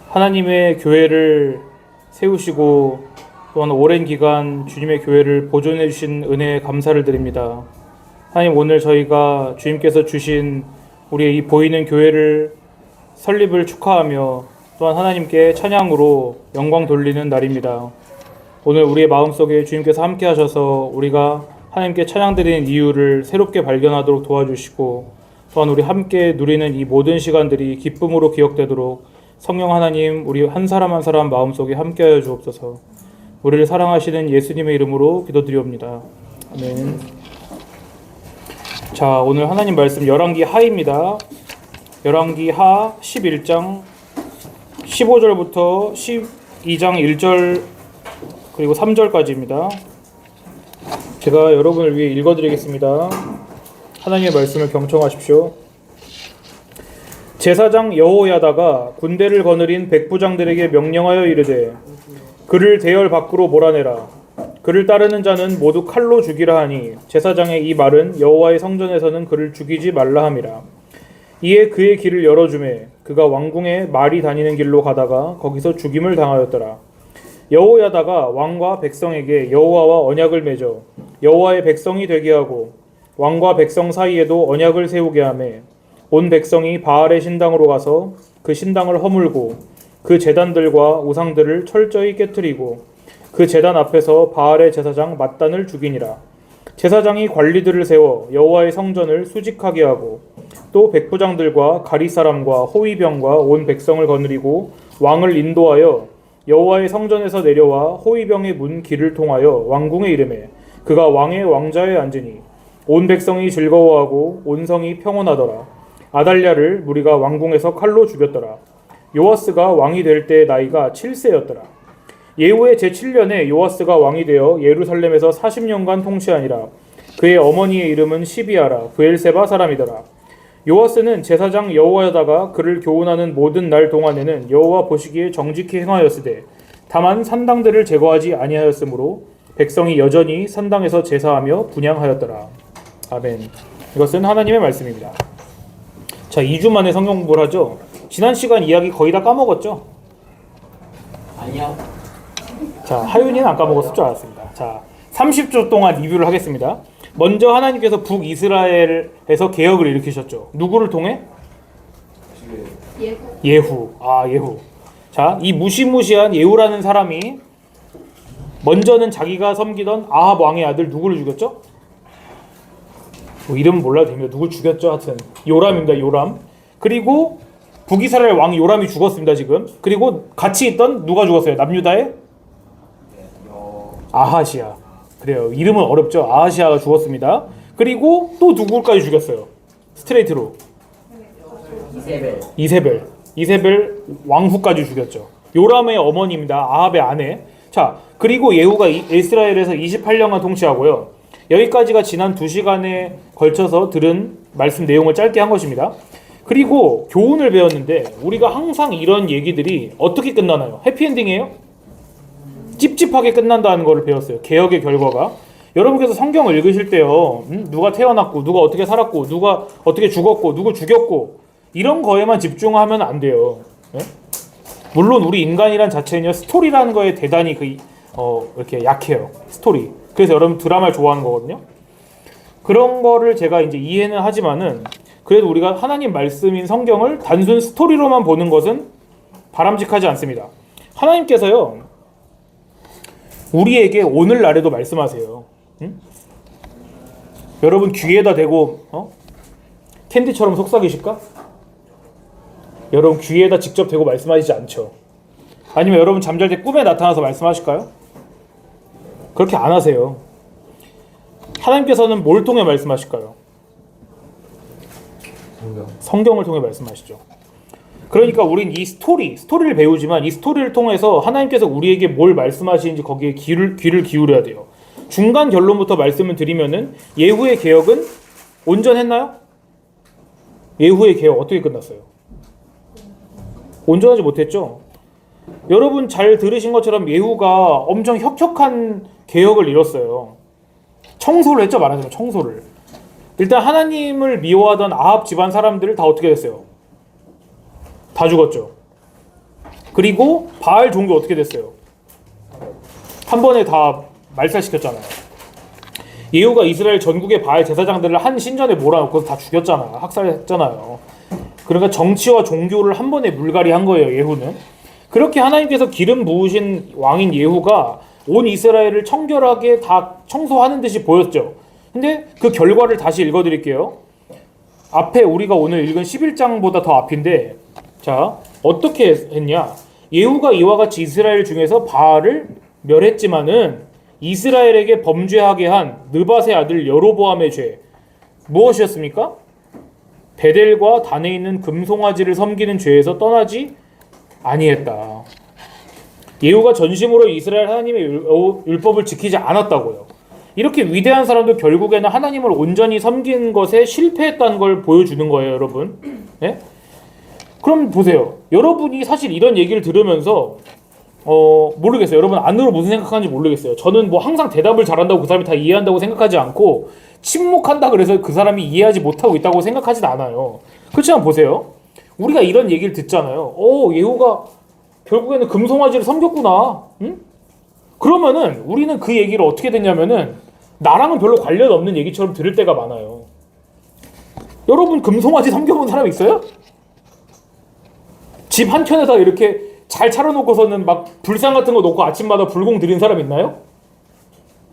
하나님의 교회를 세우시고 또한 오랜 기간 주님의 교회를 보존해 주신 은혜에 감사를 드립니다. 하나님, 오늘 저희가 주님께서 주신 우리의 이 보이는 교회를 설립을 축하하며 또한 하나님께 찬양으로 영광 돌리는 날입니다. 오늘 우리의 마음속에 주님께서 함께 하셔서 우리가 하나님께 찬양 드리는 이유를 새롭게 발견하도록 도와주시고, 또한 우리 함께 누리는 이 모든 시간들이 기쁨으로 기억되도록 성령 하나님, 우리 한 사람 한 사람 마음속에 함께하여 주옵소서. 우리를 사랑하시는 예수님의 이름으로 기도드리옵니다. 아멘. 자, 오늘 하나님 말씀 열왕기 하입니다. 열왕기 하 11장 15절부터 12장 1절 그리고 3절까지입니다. 제가 여러분을 위해 읽어드리겠습니다. 하나님의 말씀을 경청하십시오. 제사장 여호야다가 군대를 거느린 백부장들에게 명령하여 이르되 그를 대열 밖으로 몰아내라. 그를 따르는 자는 모두 칼로 죽이라 하니 제사장의 이 말은 여호와의 성전에서는 그를 죽이지 말라 함이라. 이에 그의 길을 열어주매 그가 왕궁에 말이 다니는 길로 가다가 거기서 죽임을 당하였더라. 여호야다가 왕과 백성에게 여호와와 언약을 맺어 여호와의 백성이 되게 하고 왕과 백성 사이에도 언약을 세우게 하매 온 백성이 바알의 신당으로 가서 그 신당을 허물고 그 제단들과 우상들을 철저히 깨뜨리고 그 제단 앞에서 바알의 제사장 맏단을 죽이니라. 제사장이 관리들을 세워 여호와의 성전을 수직하게 하고 또 백부장들과 가리사람과 호위병과 온 백성을 거느리고 왕을 인도하여 여호와의 성전에서 내려와 호위병의 문 길을 통하여 왕궁에 이르매 그가 왕의 왕좌에 앉으니 온 백성이 즐거워하고 온 성이 평온하더라. 아달랴를 무리가 왕궁에서 칼로 죽였더라. 요아스가 왕이 될 때의 나이가 7세였더라. 예후의 제7년에 요아스가 왕이 되어 예루살렘에서 40년간 통치하니라. 그의 어머니의 이름은 시비아라 브엘세바 사람이더라. 요아스는 제사장 여호야다가 그를 교훈하는 모든 날 동안에는 여호와 보시기에 정직히 행하였으되 다만 산당들을 제거하지 아니하였으므로 백성이 여전히 산당에서 제사하며 분향하였더라. 아멘. 이것은 하나님의 말씀입니다. 자, 2주 만에 성경 공부를 하죠. 지난 시간 이야기 거의 다 까먹었죠? 아니요. 자, 하윤이는 안 까먹었을 줄 알았습니다. 자, 30초 동안 리뷰를 하겠습니다. 먼저 하나님께서 북이스라엘에서 개혁을 일으키셨죠. 누구를 통해? 예후. 예후. 자, 이 무시무시한 예후라는 사람이 먼저는 자기가 섬기던 아합 왕의 아들 누구를 죽였죠? 이름 몰라도 됩니다. 누굴 죽였죠? 하여튼 요람입니다. 요람. 그리고 북이스라엘 왕 요람이 죽었습니다. 지금. 그리고 같이 있던 누가 죽었어요? 남유다의 아하시아. 그래요. 이름은 어렵죠. 아하시아가 죽었습니다. 그리고 또 누굴까지 죽였어요? 스트레이트로 이세벨 왕후까지 죽였죠. 요람의 어머니입니다. 아합의 아내. 자, 그리고 예후가 이스라엘에서 28년간 통치하고요. 여기까지가 지난 2시간에 걸쳐서 들은 말씀 내용을 짧게 한 것입니다. 그리고 교훈을 배웠는데 우리가 항상 이런 얘기들이 어떻게 끝나나요? 해피엔딩이에요? 찝찝하게 끝난다는 것을 배웠어요. 개혁의 결과가. 여러분께서 성경을 읽으실 때요, 누가 태어났고 누가 어떻게 살았고 누가 어떻게 죽었고 누구 죽였고 이런 거에만 집중하면 안 돼요. 네? 물론 우리 인간이란 자체는요, 스토리라는 거에 대단히 이렇게 약해요. 스토리. 그래서 여러분 드라마를 좋아하는 거거든요. 그런 거를 제가 이제 이해는 하지만은 그래도 우리가 하나님 말씀인 성경을 단순 스토리로만 보는 것은 바람직하지 않습니다. 하나님께서요, 우리에게 오늘날에도 말씀하세요. 응? 여러분 귀에다 대고 캔디처럼 속삭이실까? 여러분 귀에다 직접 대고 말씀하시지 않죠. 아니면 여러분 잠잘 때 꿈에 나타나서 말씀하실까요? 그렇게 안 하세요. 하나님께서는 뭘 통해 말씀하실까요? 성경을 통해 말씀하시죠. 그러니까 우린 이 스토리를 배우지만 이 스토리를 통해서 하나님께서 우리에게 뭘 말씀하시는지 거기에 귀를 기울여야 돼요. 중간 결론부터 말씀을 드리면은 예후의 개혁은 온전했나요? 예후의 개혁 어떻게 끝났어요? 온전하지 못했죠. 여러분 잘 들으신 것처럼 예후가 엄청 혁혁한 개혁을 이뤘어요. 청소를 했죠. 말하자면 청소를. 일단 하나님을 미워하던 아합 집안 사람들을 다 어떻게 됐어요? 다 죽었죠. 그리고 바알 종교 어떻게 됐어요? 한 번에 다 말살시켰잖아요. 예후가 이스라엘 전국의 바알 제사장들을 한 신전에 몰아넣고 다 죽였잖아요. 학살했잖아요. 그러니까 정치와 종교를 한 번에 물갈이한 거예요. 예후는. 그렇게 하나님께서 기름 부으신 왕인 예후가 온 이스라엘을 청결하게 다 청소하는 듯이 보였죠. 근데 그 결과를 다시 읽어드릴게요. 앞에 우리가 오늘 읽은 11장보다 더 앞인데, 자, 어떻게 했냐? 예후가 이와 같이 이스라엘 중에서 바알을 멸했지만은 이스라엘에게 범죄하게 한 느밧의 아들 여로보암의 죄 무엇이었습니까? 베델과 단에 있는 금송아지를 섬기는 죄에서 떠나지 아니했다. 예후가 전심으로 이스라엘 하나님의 율법을 지키지 않았다고요. 이렇게 위대한 사람도 결국에는 하나님을 온전히 섬긴 것에 실패했다는 걸 보여주는 거예요, 여러분. 네? 그럼 보세요. 여러분이 사실 이런 얘기를 들으면서 모르겠어요. 여러분 안으로 무슨 생각하는지 모르겠어요. 저는 뭐 항상 대답을 잘한다고 그 사람이 다 이해한다고 생각하지 않고 침묵한다 그래서 그 사람이 이해하지 못하고 있다고 생각하지도 않아요. 그렇지만 보세요. 우리가 이런 얘기를 듣잖아요. 예후가 결국에는 금송아지를 섬겼구나. 응? 그러면은 우리는 그 얘기를 어떻게 듣냐면은 나랑은 별로 관련 없는 얘기처럼 들을 때가 많아요. 여러분 금송아지 섬겨본 사람 있어요? 집 한켠에다 이렇게 잘 차려놓고서는 막 불상 같은 거 놓고 아침마다 불공 드린 사람 있나요?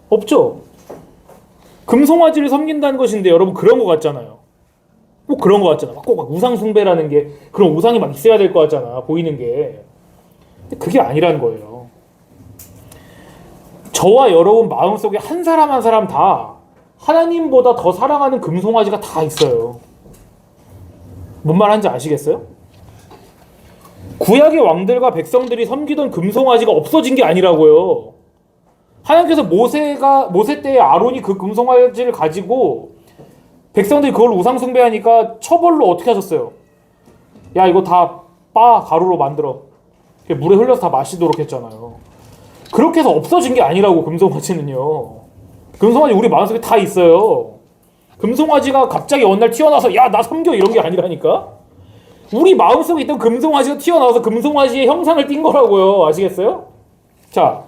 없죠. 금송아지를 섬긴다는 것인데 여러분 그런 거 같잖아요. 꼭 그런 거 같잖아. 꼭 우상 숭배라는 게 그런 우상이 막 있어야 될 거 같잖아. 보이는 게. 근데 그게 아니라는 거예요. 저와 여러분 마음속에 한 사람 한 사람 다 하나님보다 더 사랑하는 금송아지가 다 있어요. 뭔 말 하는지 아시겠어요? 구약의 왕들과 백성들이 섬기던 금송아지가 없어진 게 아니라고요. 하나님께서 모세 때에 아론이 그 금송아지를 가지고 백성들이 그걸 우상 숭배하니까 처벌로 어떻게 하셨어요? 야 이거 다 가루로 만들어. 물에 흘려서 다 마시도록 했잖아요. 그렇게 해서 없어진 게 아니라고 금송아지는요. 금송아지 우리 마음속에 다 있어요. 금송아지가 갑자기 어느 날 튀어나와서 야 나 섬겨 이런 게 아니라니까. 우리 마음속에 있던 금송아지가 튀어나와서 금송아지의 형상을 띈 거라고요. 아시겠어요? 자,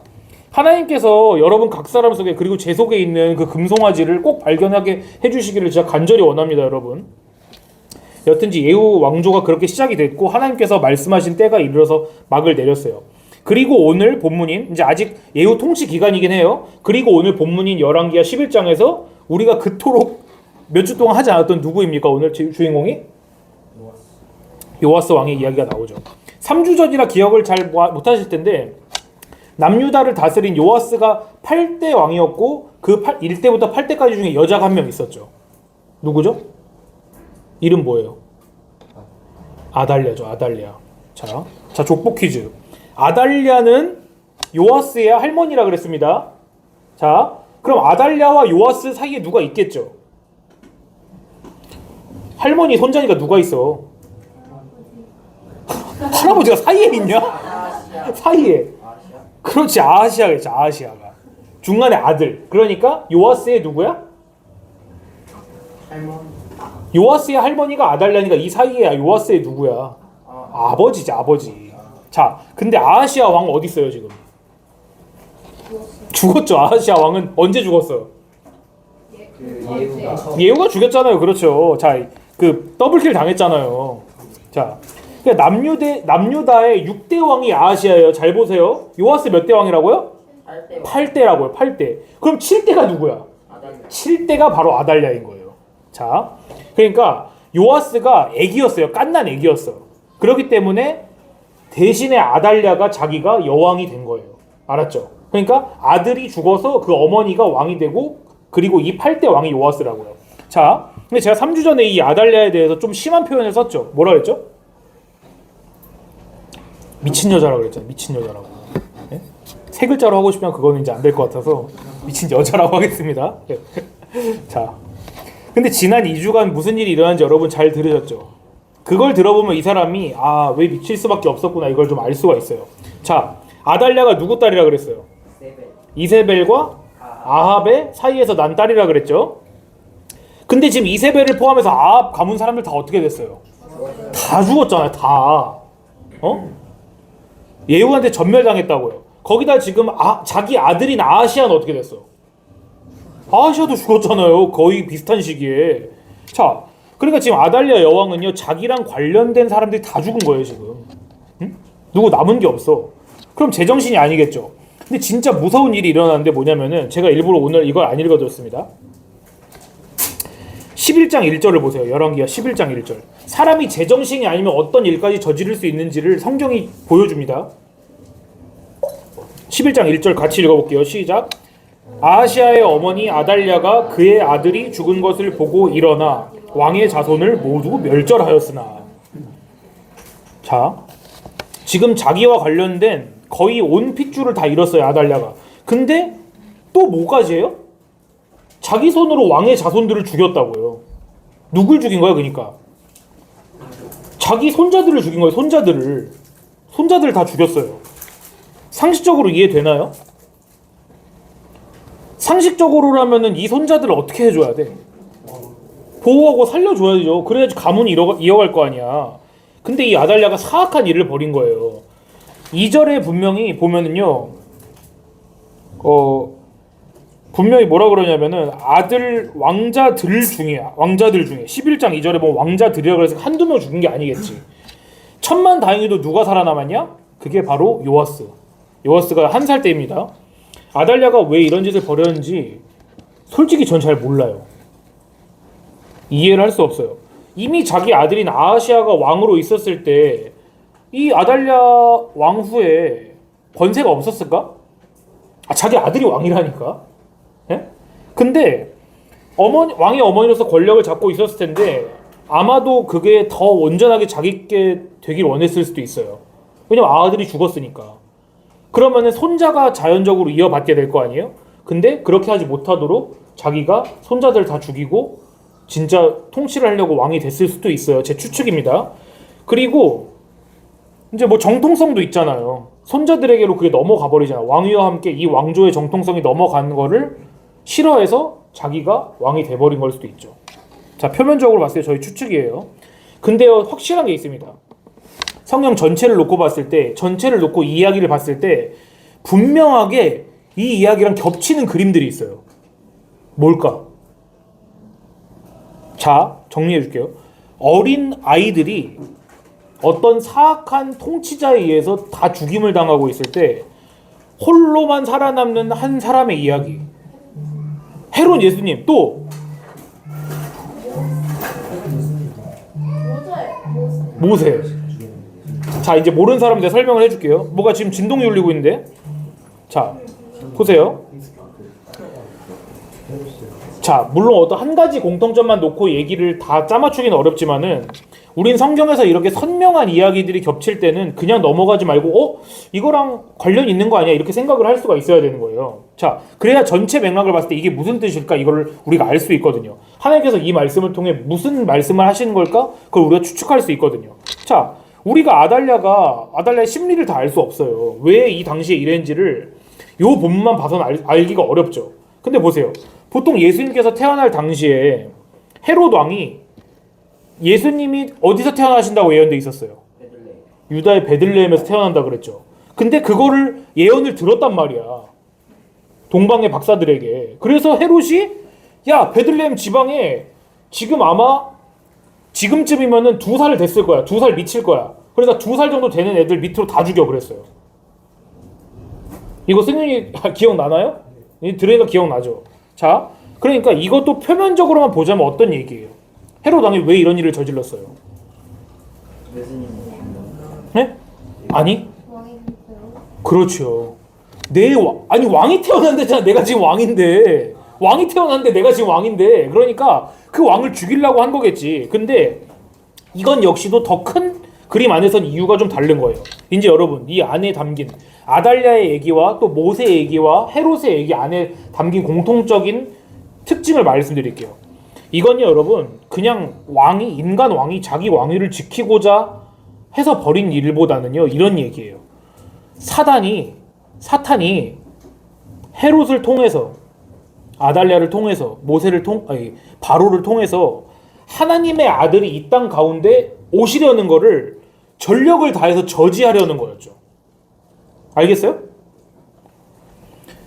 하나님께서 여러분 각 사람 속에 그리고 제 속에 있는 그 금송아지를 꼭 발견하게 해주시기를 진짜 간절히 원합니다. 여러분. 여튼지 예후 왕조가 그렇게 시작이 됐고 하나님께서 말씀하신 때가 이르러서 막을 내렸어요. 그리고 오늘 본문인 이제 아직 예후 통치 기간이긴 해요. 그리고 오늘 본문인 열왕기하 11장에서 우리가 그토록 몇 주 동안 하지 않았던 누구입니까? 오늘 주인공이? 요아스 왕의 이야기가 나오죠. 3주 전이라 기억을 잘 못하실 텐데 남유다를 다스린 요아스가 8대 왕이었고 그 1대부터 8대까지 중에 여자가 한 명 있었죠. 누구죠? 이름 뭐예요? 아달랴죠. 아달랴. 자 족보 퀴즈. 아달랴는 요아스의 할머니라 그랬습니다. 자, 그럼 아달랴와 요아스 사이에 누가 있겠죠? 할머니 손자니까 누가 있어? 할아버지가 사이에 있냐? 사이에. 그렇지, 아하시아겠지. 아하시아가 중간에 아들. 그러니까 요아스의 누구야? 할머니. 요아스의 할머니가 아달랴니까 이 사이에 요아스의 누구야? 아버지지, 아버지. 자, 근데 아하시아 왕 어디 있어요 지금? 죽었죠. 아하시아 왕은 언제 죽었어요? 예후가 죽였잖아요. 그렇죠. 자, 그 더블킬 당했잖아요. 자, 그러니까 남유다의 6대 왕이 아하시아예요. 잘 보세요. 요아스 몇 대 왕이라고요? 8대라고요. 8대. 그럼 7대가 누구야? 7대가 바로 아달랴인 거예요. 자, 그러니까 요아스가 애기였어요. 갓난 애기였어. 그렇기 때문에 대신에 아달랴가 자기가 여왕이 된 거예요. 알았죠? 그러니까 아들이 죽어서 그 어머니가 왕이 되고 그리고 이 8대 왕이 요아스라고요. 자, 근데 제가 3주 전에 이 아달랴에 대해서 좀 심한 표현을 썼죠. 뭐라 그랬죠? 미친 여자라고 그랬잖아요. 미친 여자라고. 네? 세 글자로 하고 싶으면 그거는 이제 안 될 것 같아서 미친 여자라고 하겠습니다. 자, 근데 지난 2주간 무슨 일이 일어났는지 여러분 잘 들으셨죠? 그걸 들어보면 이 사람이 왜 미칠 수밖에 없었구나 이걸 좀 알 수가 있어요. 자, 아달랴가 누구 딸이라 그랬어요? 이세벨과 아합의 사이에서 난 딸이라 그랬죠. 근데 지금 이세벨을 포함해서 아합 가문 사람들 다 어떻게 됐어요? 다 죽었잖아요. 다. 예후한테 전멸당했다고요. 거기다 지금 자기 아들인 아하시아는 어떻게 됐어? 아하시아도 죽었잖아요. 거의 비슷한 시기에. 자, 그러니까 지금 아달랴 여왕은요, 자기랑 관련된 사람들이 다 죽은 거예요 지금. 응? 누구 남은 게 없어. 그럼 제정신이 아니겠죠. 근데 진짜 무서운 일이 일어났는데 뭐냐면은, 제가 일부러 오늘 이걸 안 읽어줬습니다. 11장 1절을 보세요. 열왕기하 11장 1절. 사람이 제정신이 아니면 어떤 일까지 저지를 수 있는지를 성경이 보여줍니다. 11장 1절 같이 읽어볼게요. 시작. 아하시아의 어머니 아달랴가 그의 아들이 죽은 것을 보고 일어나 왕의 자손을 모두 멸절하였으나. 자, 지금 자기와 관련된 거의 온 핏줄을 다 잃었어요, 아달랴가. 근데 또 뭐까지 해요? 자기 손으로 왕의 자손들을 죽였다고요. 누굴 죽인 거야, 그러니까? 자기 손자들을 죽인 거예요, 손자들을. 손자들을 다 죽였어요. 상식적으로 이해되나요? 상식적으로라면은 이 손자들을 어떻게 해줘야 돼? 보호하고 살려줘야죠. 그래야지 가문이 이어갈 거 아니야. 근데 이 아달랴가 사악한 일을 벌인 거예요. 2절에 분명히 보면은요, 분명히 뭐라 그러냐면은 왕자들 중에 11장 2절에 보면 왕자들이라고 해서 한두 명 죽은 게 아니겠지. 천만 다행히도 누가 살아남았냐? 그게 바로 요아스가 1살 때입니다. 아달랴가 왜 이런 짓을 벌였는지 솔직히 전 잘 몰라요. 이해를 할 수 없어요. 이미 자기 아들인 아하시아가 왕으로 있었을 때 이 아달랴 왕 후에 권세가 없었을까? 자기 아들이 왕이라니까. 예? 근데 왕의 어머니로서 권력을 잡고 있었을 텐데 아마도 그게 더 온전하게 자기께 되길 원했을 수도 있어요. 왜냐면 아들이 죽었으니까. 그러면은 손자가 자연적으로 이어받게 될 거 아니에요? 근데 그렇게 하지 못하도록 자기가 손자들 다 죽이고 진짜 통치를 하려고 왕이 됐을 수도 있어요. 제 추측입니다. 그리고 이제 뭐 정통성도 있잖아요. 손자들에게로 그게 넘어가 버리잖아. 왕위와 함께 이 왕조의 정통성이 넘어가는 거를 싫어해서 자기가 왕이 돼버린 걸 수도 있죠. 자, 표면적으로 봤을 때 저희 추측이에요. 근데요, 확실한 게 있습니다. 성경 전체를 놓고 봤을 때, 전체를 놓고 이 이야기를 봤을 때 분명하게 이 이야기랑 겹치는 그림들이 있어요. 뭘까? 자, 정리해 줄게요. 어린 아이들이 어떤 사악한 통치자에 의해서 다 죽임을 당하고 있을 때 홀로만 살아남는 한 사람의 이야기. 헤롯 예수님. 또 모세. 자, 이제 모르는 사람들 설명을 해줄게요. 뭐가 지금 진동이 울리고 있는데, 자 보세요. 자, 물론 어떤 한 가지 공통점만 놓고 얘기를 다 짜맞추기는 어렵지만은 우린 성경에서 이렇게 선명한 이야기들이 겹칠 때는 그냥 넘어가지 말고 이거랑 관련 있는 거 아니야? 이렇게 생각을 할 수가 있어야 되는 거예요. 자, 그래야 전체 맥락을 봤을 때 이게 무슨 뜻일까? 이거를 우리가 알 수 있거든요. 하나님께서 이 말씀을 통해 무슨 말씀을 하시는 걸까? 그걸 우리가 추측할 수 있거든요. 자, 우리가 아달랴의 심리를 다 알 수 없어요. 왜 이 당시에 이랬는지를 요 본문만 봐서는 알기가 어렵죠. 근데 보세요. 보통 예수님께서 태어날 당시에 헤롯 왕이 예수님이 어디서 태어나신다고 예언돼 있었어요? 유다의 베들레헴에서 태어난다 그랬죠. 근데 그거를 예언을 들었단 말이야. 동방의 박사들에게. 그래서 헤롯이 야, 베들레헴 지방에 지금 아마 지금쯤이면은 2살 됐을 거야. 2살 미칠 거야. 그러니까 2살 정도 되는 애들 밑으로 다 죽여 그랬어요. 이거 승윤이 기억나나요? 들으니까 기억나죠. 자, 그러니까 이것도 표면적으로만 보자면 어떤 얘기예요? 헤롯 왕이 왜 이런 일을 저질렀어요? 네? 아니? 그렇죠. 아니 왕이 태어난대잖아. 내가 지금 왕인데. 왕이 태어났는데 내가 지금 왕인데. 그러니까 그 왕을 죽이려고 한 거겠지. 근데 이건 역시도 더 큰 그림 안에서는 이유가 좀 다른 거예요. 이제 여러분, 이 안에 담긴 아달랴의 얘기와 또 모세의 얘기와 헤롯의 얘기 안에 담긴 공통적인 특징을 말씀드릴게요. 이건요, 여러분, 그냥 인간 왕이 자기 왕위를 지키고자 해서 벌인 일보다는요, 이런 얘기예요. 사탄이 헤롯을 통해서, 아달랴를 통해서, 바로를 통해서 하나님의 아들이 이 땅 가운데 오시려는 거를 전력을 다해서 저지하려는 거였죠. 알겠어요?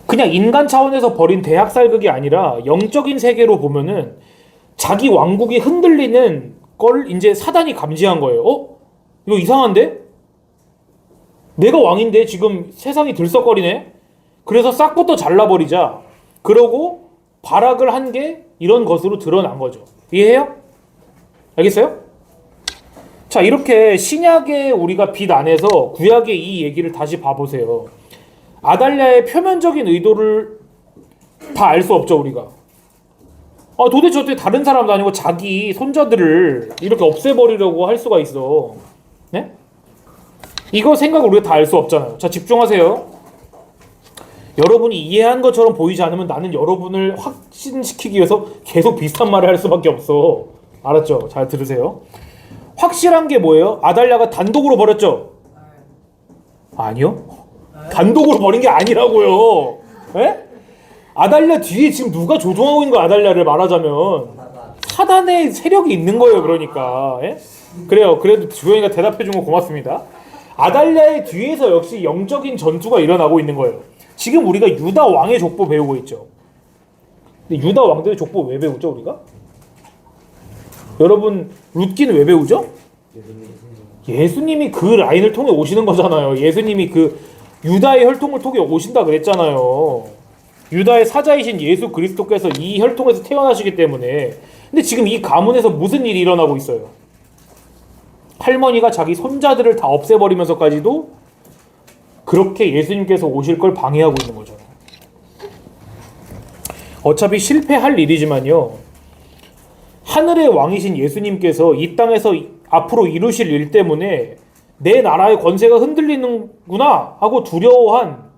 그냥 인간 차원에서 벌인 대학살극이 아니라 영적인 세계로 보면은 자기 왕국이 흔들리는 걸 이제 사단이 감지한 거예요. 이거 이상한데? 내가 왕인데 지금 세상이 들썩거리네? 그래서 싹부터 잘라버리자. 그러고 발악을 한 게 이런 것으로 드러난 거죠. 이해해요? 알겠어요? 자, 이렇게 신약의 우리가 빛 안에서 구약의 이 얘기를 다시 봐보세요. 아달랴의 표면적인 의도를 다 알 수 없죠, 우리가. 도대체 어떻게 다른 사람도 아니고 자기 손자들을 이렇게 없애버리려고 할 수가 있어. 네? 이거 생각을 우리가 다 알 수 없잖아요. 자, 집중하세요. 여러분이 이해한 것처럼 보이지 않으면 나는 여러분을 확신시키기 위해서 계속 비슷한 말을 할 수밖에 없어. 알았죠? 잘 들으세요. 확실한 게 뭐예요? 아달랴가 단독으로 버렸죠? 아니요. 단독으로 버린 게 아니라고요. 에? 아달랴 뒤에 지금 누가 조종하고 있는 거야? 아달랴를 말하자면 사단의 세력이 있는 거예요. 그러니까. 에? 그래요. 그래도 주영이가 대답해 준 거 고맙습니다. 아달랴의 뒤에서 역시 영적인 전투가 일어나고 있는 거예요. 지금 우리가 유다 왕의 족보 배우고 있죠. 근데 유다 왕들의 족보 왜 배우죠, 우리가? 여러분, 룻기는 왜 배우죠? 예수님이 그 라인을 통해 오시는 거잖아요. 예수님이 그 유다의 혈통을 통해 오신다 그랬잖아요. 유다의 사자이신 예수 그리스도께서 이 혈통에서 태어나시기 때문에. 근데 지금 이 가문에서 무슨 일이 일어나고 있어요? 할머니가 자기 손자들을 다 없애버리면서까지도 그렇게 예수님께서 오실 걸 방해하고 있는 거죠. 어차피 실패할 일이지만요. 하늘의 왕이신 예수님께서 이 땅에서 앞으로 이루실 일 때문에 내 나라의 권세가 흔들리는구나 하고 두려워한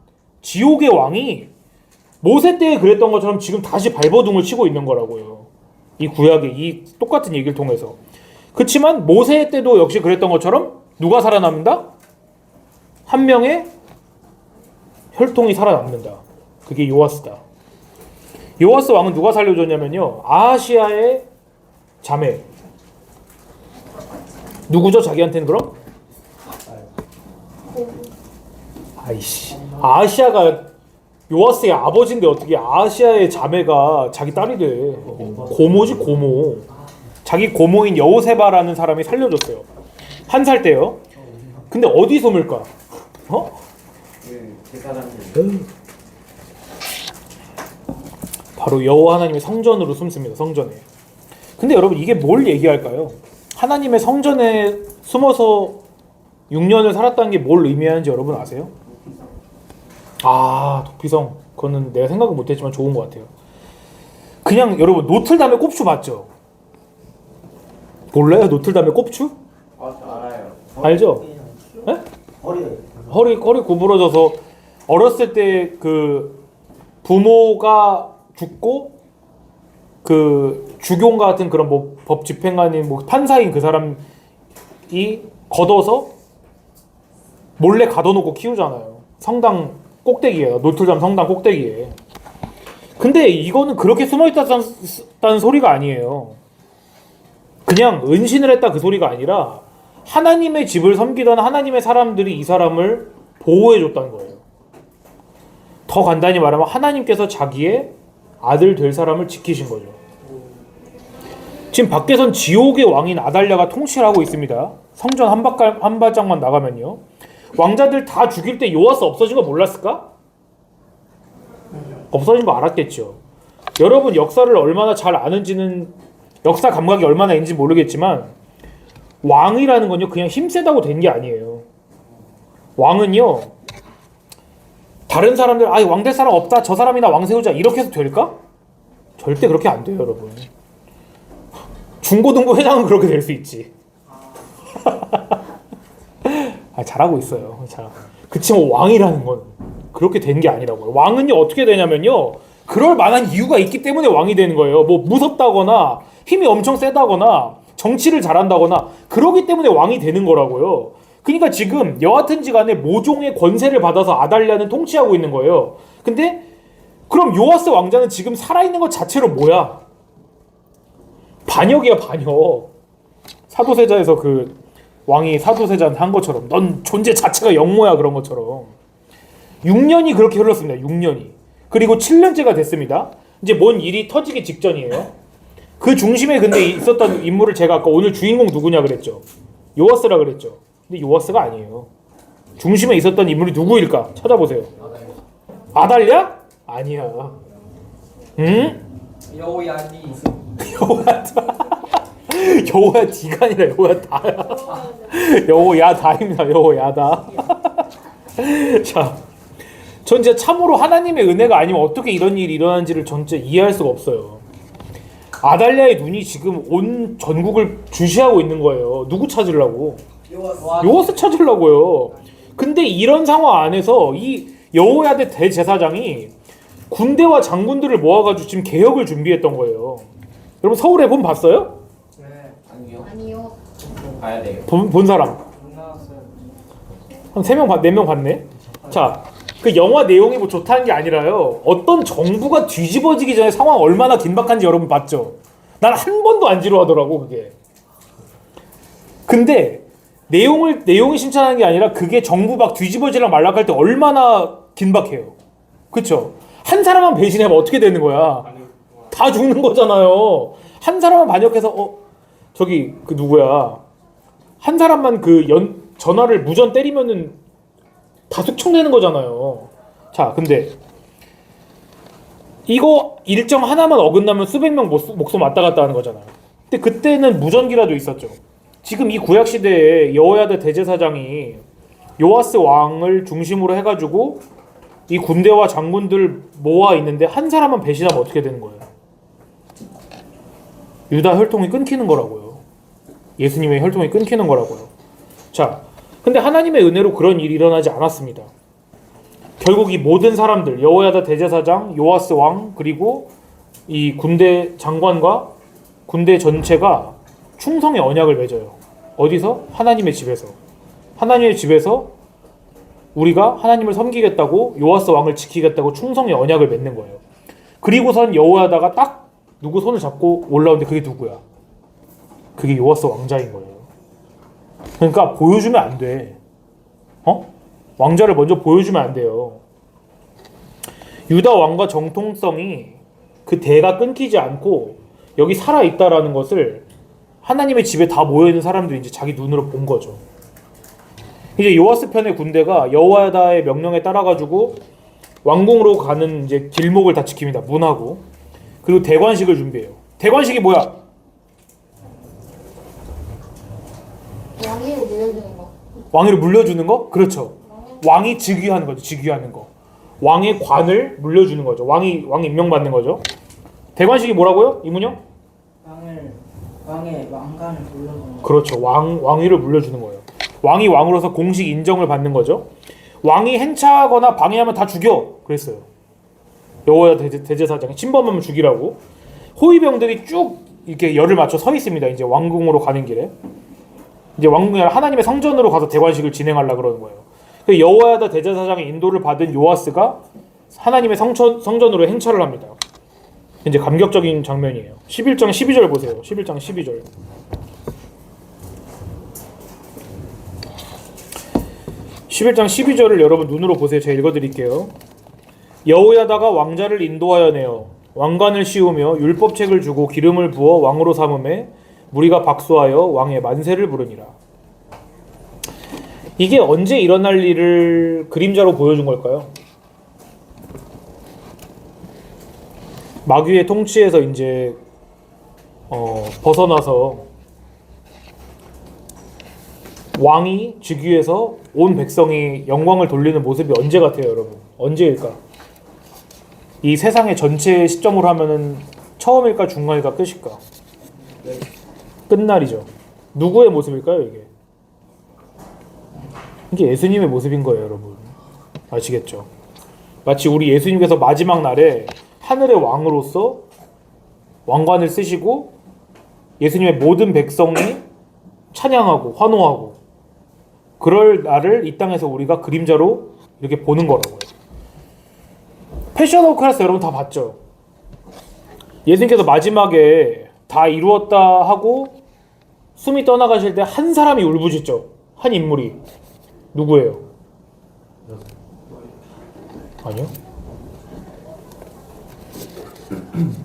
지옥의 왕이 모세 때에 그랬던 것처럼 지금 다시 발버둥을 치고 있는 거라고요. 이 구약의 이 똑같은 얘기를 통해서. 그렇지만 모세 때도 역시 그랬던 것처럼 누가 살아남는다? 한 명의 혈통이 살아남는다. 그게 요아스다. 요아스 왕은 누가 살려줬냐면요. 아하시아의 자매. 누구죠? 자기한테는 그럼? 아이씨. 아하시아가 요아스의 아버지인데 어떻게 아하시아의 자매가 자기 딸이 돼. 고모지 고모. 자기 고모인 여호세바라는 사람이 살려줬어요. 1살 때요. 근데 어디 숨을까? 바로 여호와 하나님의 성전으로 숨습니다. 성전에. 근데 여러분 이게 뭘 얘기할까요? 하나님의 성전에 숨어서 6년을 살았다는 게 뭘 의미하는지 여러분 아세요? 도피성. 그거는 내가 생각은 못했지만 좋은 것 같아요. 그냥 여러분 노틀담의 꼽추 봤죠? 몰라요? 노틀담의 꼽추? 알아요. 알죠? 네? 허리 구부러져서 어렸을 때 그 부모가 죽고 그 주교인가 같은 그런 뭐 법 집행관인 뭐 판사인 그 사람이 걷어서 몰래 가둬놓고 키우잖아요. 성당 꼭대기에, 노틀담 성당 꼭대기에. 근데 이거는 그렇게 숨어있다는 소리가 아니에요. 그냥 은신을 했다 그 소리가 아니라 하나님의 집을 섬기던 하나님의 사람들이 이 사람을 보호해줬다는 거예요. 더 간단히 말하면 하나님께서 자기의 아들 될 사람을 지키신 거죠. 지금 밖에선 지옥의 왕인 아달랴가 통치를 하고 있습니다. 성전 한 발짝만 나가면요. 왕자들 다 죽일 때 요아스 없어진 거 몰랐을까? 없어진 거 알았겠죠. 여러분 역사를 얼마나 잘 아는지는 역사 감각이 얼마나 있는지 모르겠지만 왕이라는 건요 그냥 힘세다고 된 게 아니에요. 왕은요 다른 사람들 왕 될 사람 없다 저 사람이나 왕 세우자 이렇게 해서 될까? 절대 그렇게 안 돼요 여러분. 중고등부 회장은 그렇게 될 수 있지. 잘하고 있어요. 그치만 왕이라는 건 그렇게 된 게 아니라고요. 왕은요 어떻게 되냐면요 그럴 만한 이유가 있기 때문에 왕이 되는 거예요. 뭐 무섭다거나 힘이 엄청 세다거나 정치를 잘한다거나 그러기 때문에 왕이 되는 거라고요. 그러니까 지금 여하튼지 간에 모종의 권세를 받아서 아달랴는 통치하고 있는 거예요. 근데 그럼 요아스 왕자는 지금 살아있는 것 자체로 뭐야? 반역이야 반역. 사도세자에서 그 왕이 사도세잔 한 것처럼 넌 존재 자체가 영모야 그런 것처럼 6년이 그렇게 흘렀습니다. 6년이. 그리고 7년째가 됐습니다. 이제 뭔 일이 터지기 직전이에요. 그 중심에 근데 있었던 인물을 제가 아까 오늘 주인공 누구냐 그랬죠. 요아스라 그랬죠. 근데 요아스가 아니에요. 중심에 있었던 인물이 누구일까? 찾아보세요. 아달랴? 아니야. 응? 여호야니. 여호야디가 아니라 여호야다야. 여호야다입니다. 여호야다. 자, 전 진짜 참으로 하나님의 은혜가 아니면 어떻게 이런 일이 일어난지를 전 진짜 이해할 수가 없어요. 아달랴의 눈이 지금 온 전국을 주시하고 있는 거예요. 누구 찾으려고? 요아스 찾으려고요. 근데 이런 상황 안에서 이 여호야다 대제사장이 군대와 장군들을 모아가지고 지금 개혁을 준비했던 거예요. 여러분 서울에 본 봤어요? 네. 아니요. 아니요. 봐야 돼요. 본 사람? 못 나왔어요. 한 3명, 4명 봤네? 자, 그 영화 내용이 뭐 좋다는 게 아니라요. 어떤 정부가 뒤집어지기 전에 상황 얼마나 긴박한지 여러분 봤죠? 난 한 번도 안 지루하더라고, 그게. 근데 내용이 심찬하는 게 아니라 그게 정부 막 뒤집어지랑 말락할 때 얼마나 긴박해요. 그쵸? 한 사람만 배신하면 어떻게 되는 거야? 다 죽는 거잖아요. 한 사람만 반역해서 저기 그 누구야? 한 사람만 전화를 무전 때리면은 다 숙청되는 거잖아요. 자, 근데 이거 일정 하나만 어긋나면 수백 명 목숨 왔다 갔다 하는 거잖아요. 근데 그때는 무전기라도 있었죠. 지금 이 구약 시대에 여호야다 대제사장이 요아스 왕을 중심으로 해가지고 이 군대와 장군들 모아 있는데 한 사람만 배신하면 어떻게 되는 거예요? 유다 혈통이 끊기는 거라고요. 예수님의 혈통이 끊기는 거라고요. 자, 근데 하나님의 은혜로 그런 일이 일어나지 않았습니다. 결국 이 모든 사람들, 여호야다 대제사장, 요아스 왕, 그리고 이 군대 장관과 군대 전체가 충성의 언약을 맺어요. 어디서? 하나님의 집에서. 하나님의 집에서 우리가 하나님을 섬기겠다고 요아스 왕을 지키겠다고 충성의 언약을 맺는 거예요. 그리고선 여호야다가 딱 누구 손을 잡고 올라오는데 그게 누구야? 그게 요아스 왕자인 거예요. 그러니까 보여주면 안 돼. 왕자를 먼저 보여주면 안 돼요. 유다 왕과 정통성이 그 대가 끊기지 않고 여기 살아있다라는 것을 하나님의 집에 다 모여있는 사람들이 이제 자기 눈으로 본 거죠. 이제 요아스 편의 군대가 여호야다의 명령에 따라가지고 왕궁으로 가는 이제 길목을 다 지킵니다. 문하고. 그리고 대관식을 준비해요. 대관식이 뭐야? 왕위를 물려주는 거. 왕위를 물려주는 거? 그렇죠. 왕이 즉위하는 거죠. 즉위하는 거. 왕의 관을 물려주는 거죠. 왕이 임명받는 거죠. 대관식이 뭐라고요? 이문영? 왕의 왕관을 물려주는 거. 그렇죠. 왕위를 물려주는 거예요. 왕이 왕으로서 공식 인정을 받는 거죠. 왕이 행차하거나 방해하면 다 죽여. 그랬어요. 여호야다 대제사장이 침범하면 죽이라고. 호위병들이 쭉 이렇게 열을 맞춰 서 있습니다. 이제 왕궁으로 가는 길에. 이제 왕궁이 아니라 하나님의 성전으로 가서 대관식을 진행하려고 그러는 거예요. 여호야다 대제사장의 인도를 받은 요아스가 하나님의 성전으로 행차를 합니다. 이제 감격적인 장면이에요. 11장 12절 보세요. 11장 12절. 11장 12절을 여러분 눈으로 보세요. 제가 읽어드릴게요. 여호야다가 왕자를 인도하여 내어 왕관을 씌우며 율법책을 주고 기름을 부어 왕으로 삼음에 무리가 박수하여 왕의 만세를 부르니라. 이게 언제 일어날 일을 그림자로 보여준 걸까요? 마귀의 통치에서 이제 벗어나서 왕이 즉위해서 온 백성이 영광을 돌리는 모습이 언제 같아요, 여러분? 언제일까? 이 세상의 전체 시점으로 하면은 처음일까, 중간일까, 끝일까? 네. 끝날이죠. 누구의 모습일까요, 이게? 이게 예수님의 모습인 거예요, 여러분. 아시겠죠? 마치 우리 예수님께서 마지막 날에 하늘의 왕으로서 왕관을 쓰시고 예수님의 모든 백성이 찬양하고 환호하고 그럴 날을 이 땅에서 우리가 그림자로 이렇게 보는 거라고요. 패션 오브 크라이스트 여러분 다 봤죠? 예수님께서 마지막에 다 이루었다 하고 숨이 떠나가실 때 한 사람이 울부짖죠. 한 인물이. 누구예요? 아니요.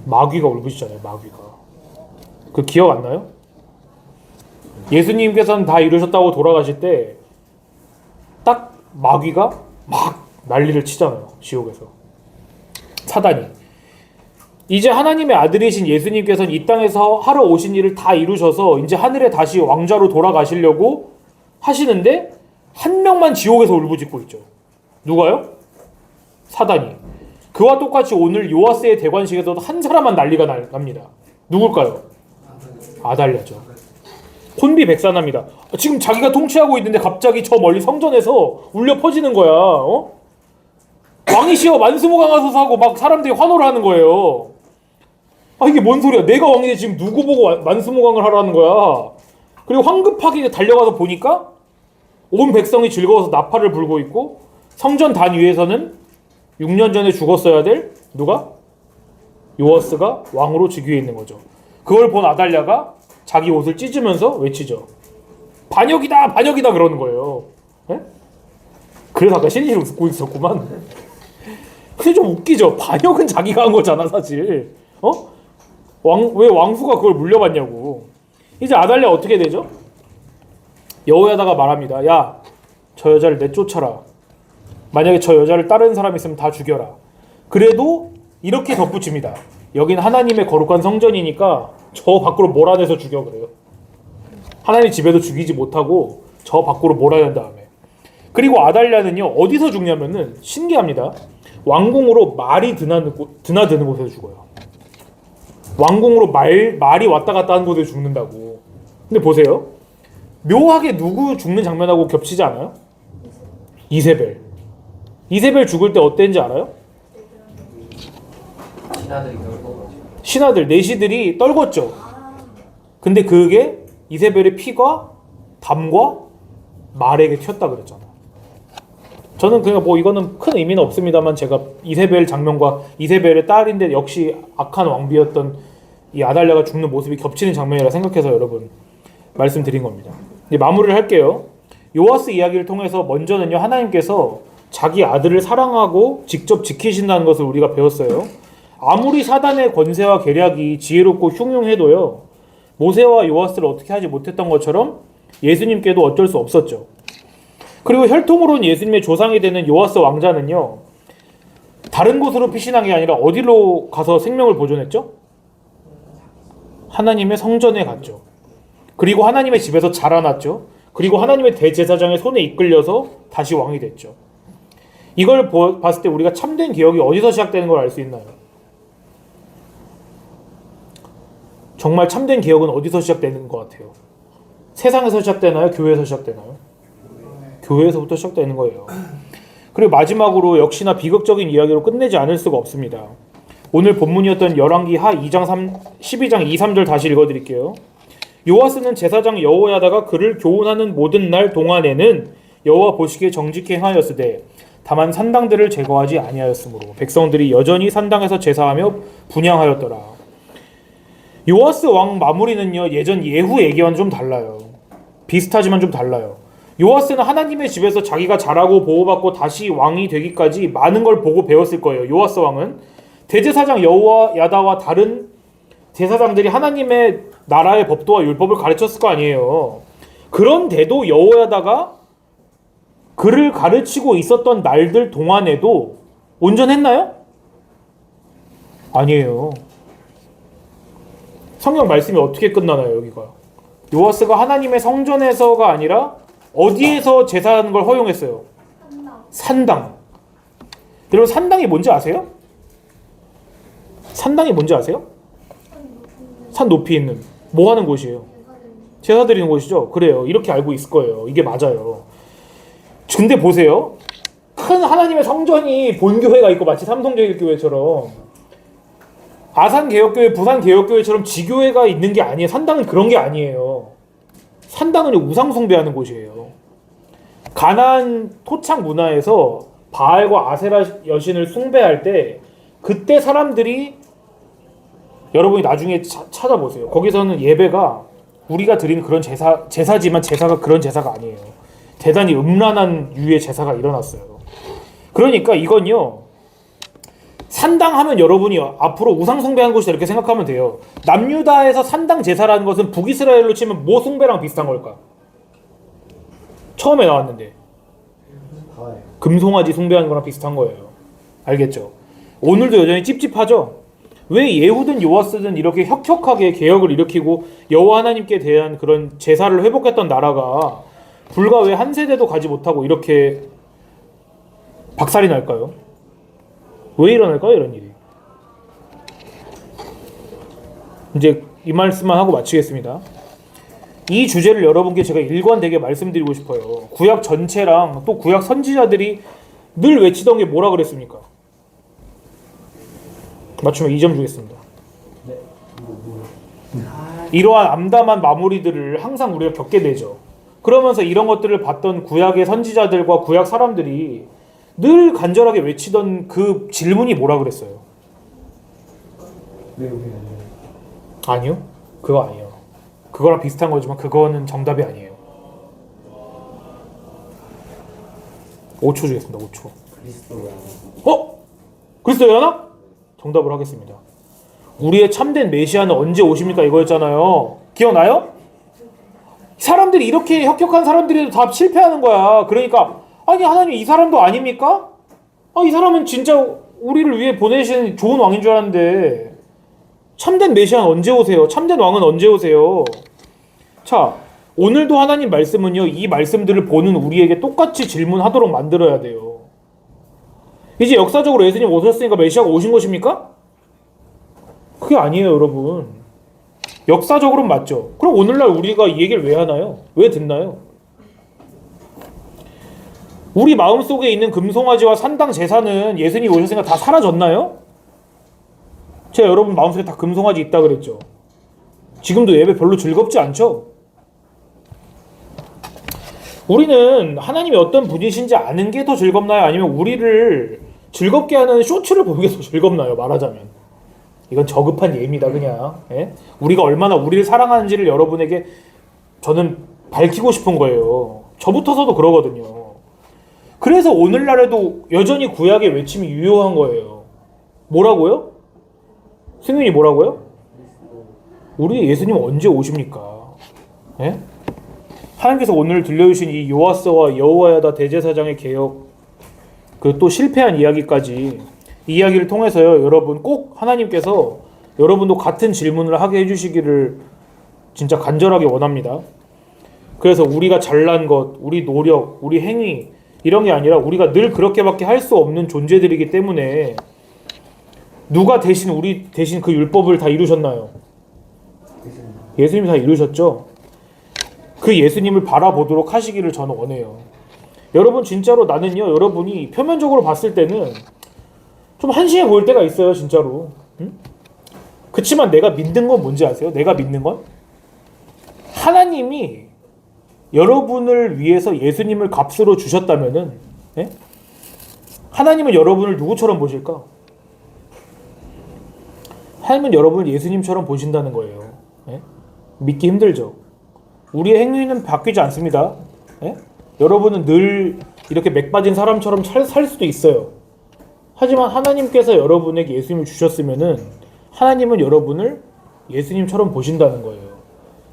마귀가 울부짖잖아요. 마귀가. 그 기억 안 나요? 예수님께서는 다 이루셨다고 돌아가실 때 딱 마귀가 막 난리를 치잖아요. 지옥에서. 사단이. 이제 하나님의 아들이신 예수님께서는 이 땅에서 하러 오신 일을 다 이루셔서 이제 하늘에 다시 왕자로 돌아가시려고 하시는데 한 명만 지옥에서 울부짖고 있죠. 누가요? 사단이. 그와 똑같이 오늘 요아스의 대관식에서도 한 사람만 난리가 납니다. 누굴까요? 아달랴죠. 혼비백산합니다. 지금 자기가 통치하고 있는데 갑자기 저 멀리 성전에서 울려 퍼지는 거야. 왕이시여 만수무강하소서 하고 막 사람들이 환호를 하는 거예요. 아 이게 뭔 소리야? 내가 왕인데 지금 누구 보고 만수무강을 하라는 거야? 그리고 황급하게 달려가서 보니까 온 백성이 즐거워서 나팔을 불고 있고 성전 단 위에서는 6년 전에 죽었어야 될 누가? 요아스가 왕으로 즉위해 있는 거죠. 그걸 본 아달랴가 자기 옷을 찢으면서 외치죠. 반역이다, 반역이다 그러는 거예요. 네? 그래서 아까 실실 웃고 있었구만. 근데 좀 웃기죠. 반역은 자기가 한 거잖아 사실. 왜 왕후가 그걸 물려받냐고. 이제 아달랴 어떻게 되죠? 여호야다가 말합니다. 야, 저 여자를 내쫓아라. 만약에 저 여자를 따르는 사람이 있으면 다 죽여라. 그래도 이렇게 덧붙입니다. 여긴 하나님의 거룩한 성전이니까 저 밖으로 몰아내서 죽여 그래요. 하나님 집에도 죽이지 못하고 저 밖으로 몰아낸 다음에. 그리고 아달랴는요 어디서 죽냐면은 신기합니다. 왕궁으로 말이 드나드는 곳에서 죽어요. 왕궁으로 말이 왔다 갔다 하는 곳에서 죽는다고. 근데 보세요. 묘하게 누구 죽는 장면하고 겹치지 않아요? 이세벨. 이세벨 죽을 때 어땠는지 알아요? 신하들이 결국 신하들, 내시들이 떨궜죠. 근데 그게 이세벨의 피가 담과 말에게 튀었다 그랬잖아. 저는 그냥 뭐 이거는 큰 의미는 없습니다만 제가 이세벨 장면과 이세벨의 딸인데 역시 악한 왕비였던 이 아달랴가 죽는 모습이 겹치는 장면이라 생각해서 여러분 말씀드린 겁니다. 이제 마무리를 할게요. 요아스 이야기를 통해서 먼저는요 하나님께서 자기 아들을 사랑하고 직접 지키신다는 것을 우리가 배웠어요. 아무리 사단의 권세와 계략이 지혜롭고 흉흉해도요 모세와 요아스를 어떻게 하지 못했던 것처럼 예수님께도 어쩔 수 없었죠. 그리고 혈통으로는 예수님의 조상이 되는 요아스 왕자는요 다른 곳으로 피신한 게 아니라 어디로 가서 생명을 보존했죠? 하나님의 성전에 갔죠. 그리고 하나님의 집에서 자라났죠. 그리고 하나님의 대제사장의 손에 이끌려서 다시 왕이 됐죠. 이걸 봤을 때 우리가 참된 개혁이 어디서 시작되는 걸 알 수 있나요? 정말 참된 개혁은 어디서 시작되는 것 같아요? 세상에서 시작되나요? 교회에서 시작되나요? 교회에서부터 시작되는 거예요. 그리고 마지막으로 역시나 비극적인 이야기로 끝내지 않을 수가 없습니다. 오늘 본문이었던 열왕기 하 12장 2, 3절 다시 읽어드릴게요. 요아스는 제사장 여호야다가 그를 교훈하는 모든 날 동안에는 여호와 보시기에 정직히 행하였으되 다만 산당들을 제거하지 아니하였으므로 백성들이 여전히 산당에서 제사하며 분향하였더라. 요아스 왕 마무리는요 예전 예후 얘기와는 좀 달라요. 비슷하지만 좀 달라요. 요아스는 하나님의 집에서 자기가 자라고 보호받고 다시 왕이 되기까지 많은 걸 보고 배웠을 거예요. 요아스 왕은 대제사장 여호야다와 다른 제사장들이 하나님의 나라의 법도와 율법을 가르쳤을 거 아니에요. 그런데도 여호야다가 그를 가르치고 있었던 날들 동안에도 온전했나요? 아니에요. 성경 말씀이 어떻게 끝나나요? 여기가 요아스가 하나님의 성전에서가 아니라 어디에서 제사하는 걸 허용했어요? 산당. 여러분 산당이 뭔지 아세요? 산당이 뭔지 아세요? 산 높이 있는 뭐 하는 곳이에요? 제사 드리는 곳이죠. 그래요. 이렇게 알고 있을 거예요. 이게 맞아요. 근데 보세요. 큰 하나님의 성전이 본교회가 있고 마치 삼성제일교회처럼 아산개혁교회, 부산개혁교회처럼 지교회가 있는 게 아니에요. 산당은 그런 게 아니에요. 산당은 우상 숭배하는 곳이에요. 가나안 토착 문화에서 바알과 아세라 여신을 숭배할 때 그때 사람들이 여러분이 나중에 찾아보세요. 거기서는 예배가 우리가 드리는 그런 제사지만 제사가 그런 제사가 아니에요. 대단히 음란한 유의 제사가 일어났어요. 그러니까 이건요, 산당하면 여러분이 앞으로 우상 숭배하는 곳이다 이렇게 생각하면 돼요. 남유다에서 산당 제사라는 것은 북이스라엘로 치면 뭐 숭배랑 비슷한 걸까? 처음에 나왔는데 다예요. 금송아지 숭배하는 거랑 비슷한 거예요. 알겠죠? 오늘도 여전히 찝찝하죠? 왜 예후든 요아스든 이렇게 혁혁하게 개혁을 일으키고 여호와 하나님께 대한 그런 제사를 회복했던 나라가 불과 왜 한 세대도 가지 못하고 이렇게 박살이 날까요? 왜 일어날까요? 이런 일이. 이제 이 말씀만 하고 마치겠습니다. 이 주제를 여러분께 제가 일관되게 말씀드리고 싶어요. 구약 전체랑 또 구약 선지자들이 늘 외치던 게 뭐라 그랬습니까? 맞추면 2점 주겠습니다. 네. 이러한 암담한 마무리들을 항상 우리가 겪게 되죠. 그러면서 이런 것들을 봤던 구약의 선지자들과 구약 사람들이 늘 간절하게 외치던 그 질문이 뭐라 그랬어요? 왜 여기 아니에요? 아니요. 그거 아니에요. 그거랑 비슷한 거지만 그거는 정답이 아니에요. 5초 주겠습니다. 5초. 그리스도야. 그리스도였나? 정답을 하겠습니다. 우리의 참된 메시아는 언제 오십니까? 이거였잖아요. 기억나요? 사람들이 이렇게 혁혁한 사람들이 다 실패하는 거야. 그러니까 아니 하나님 이 사람도 아닙니까? 이 사람은 진짜 우리를 위해 보내신 좋은 왕인 줄 알았는데 참된 메시아는 언제 오세요? 참된 왕은 언제 오세요? 자, 오늘도 하나님 말씀은요, 이 말씀들을 보는 우리에게 똑같이 질문하도록 만들어야 돼요. 이제 역사적으로 예수님 오셨으니까 메시아가 오신 것입니까? 그게 아니에요, 여러분. 역사적으로는 맞죠. 그럼 오늘날 우리가 이 얘기를 왜 하나요? 왜 듣나요? 우리 마음속에 있는 금송아지와 산당 제사는 예수님이 오셨으니까 다 사라졌나요? 제가 여러분 마음속에 다 금송아지 있다 그랬죠. 지금도 예배 별로 즐겁지 않죠? 우리는 하나님이 어떤 분이신지 아는 게 더 즐겁나요? 아니면 우리를 즐겁게 하는 쇼츠를 보는 게 더 즐겁나요? 말하자면 이건 저급한 예입니다. 그냥 우리가 얼마나 우리를 사랑하는지를 여러분에게 저는 밝히고 싶은 거예요. 저부터서도 그러거든요. 그래서 오늘날에도 여전히 구약의 외침이 유효한 거예요. 뭐라고요? 승윤이 뭐라고요? 우리 예수님 언제 오십니까? 하나님께서 오늘 들려주신 이 요아스와 여호야다 대제사장의 개혁, 그 또 실패한 이야기까지, 이 이야기를 통해서요, 여러분 꼭 하나님께서 여러분도 같은 질문을 하게 해주시기를 진짜 간절하게 원합니다. 그래서 우리가 잘난 것, 우리 노력, 우리 행위 이런 게 아니라 우리가 늘 그렇게밖에 할 수 없는 존재들이기 때문에 누가 대신 우리 대신 그 율법을 다 이루셨나요? 예수님이 다 이루셨죠? 그 예수님을 바라보도록 하시기를 저는 원해요. 여러분 진짜로 나는요, 여러분이 표면적으로 봤을 때는 좀 한심해 보일 때가 있어요, 진짜로. 그치만 내가 믿는 건 뭔지 아세요? 내가 믿는 건 하나님이 여러분을 위해서 예수님을 값으로 주셨다면은, 하나님은 여러분을 누구처럼 보실까? 하나님은 여러분을 예수님처럼 보신다는 거예요. 믿기 힘들죠. 우리의 행위는 바뀌지 않습니다. 여러분은 늘 이렇게 맥 빠진 사람처럼 살 수도 있어요. 하지만 하나님께서 여러분에게 예수님을 주셨으면은 하나님은 여러분을 예수님처럼 보신다는 거예요.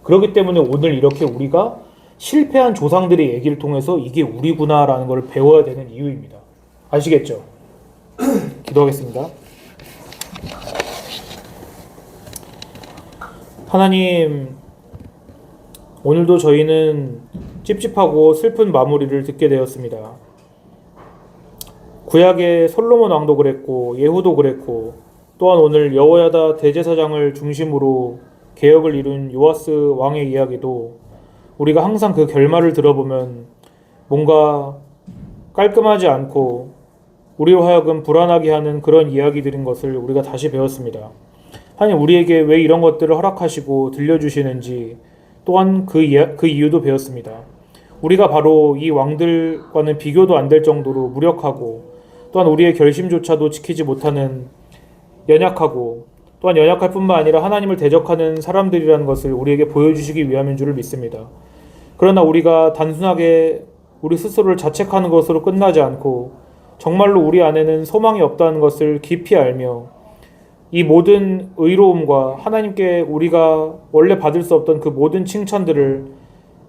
그렇기 때문에 오늘 이렇게 우리가 실패한 조상들의 얘기를 통해서 이게 우리구나라는 걸 배워야 되는 이유입니다. 아시겠죠? 기도하겠습니다. 하나님, 오늘도 저희는 찝찝하고 슬픈 마무리를 듣게 되었습니다. 구약의 솔로몬 왕도 그랬고 예후도 그랬고 또한 오늘 여호야다 대제사장을 중심으로 개혁을 이룬 요아스 왕의 이야기도 우리가 항상 그 결말을 들어보면 뭔가 깔끔하지 않고 우리로 하여금 불안하게 하는 그런 이야기들인 것을 우리가 다시 배웠습니다. 하나님, 우리에게 왜 이런 것들을 허락하시고 들려주시는지 또한 그 이유도 배웠습니다. 우리가 바로 이 왕들과는 비교도 안 될 정도로 무력하고 또한 우리의 결심조차도 지키지 못하는 연약하고 또한 연약할 뿐만 아니라 하나님을 대적하는 사람들이라는 것을 우리에게 보여주시기 위함인 줄을 믿습니다. 그러나 우리가 단순하게 우리 스스로를 자책하는 것으로 끝나지 않고 정말로 우리 안에는 소망이 없다는 것을 깊이 알며 이 모든 의로움과 하나님께 우리가 원래 받을 수 없던 그 모든 칭찬들을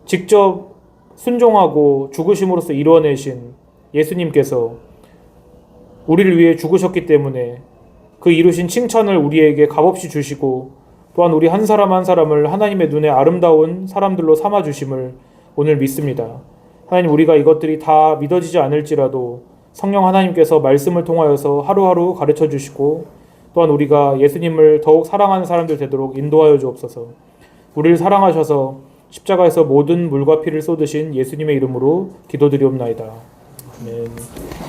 직접 순종하고 죽으심으로써 이루어내신 예수님께서 우리를 위해 죽으셨기 때문에 그 이루신 칭찬을 우리에게 값없이 주시고 또한 우리 한 사람 한 사람을 하나님의 눈에 아름다운 사람들로 삼아주심을 오늘 믿습니다. 하나님, 우리가 이것들이 다 믿어지지 않을지라도 성령 하나님께서 말씀을 통하여서 하루하루 가르쳐 주시고 또한 우리가 예수님을 더욱 사랑하는 사람들 되도록 인도하여 주옵소서. 우리를 사랑하셔서 십자가에서 모든 물과 피를 쏟으신 예수님의 이름으로 기도드리옵나이다. 아멘.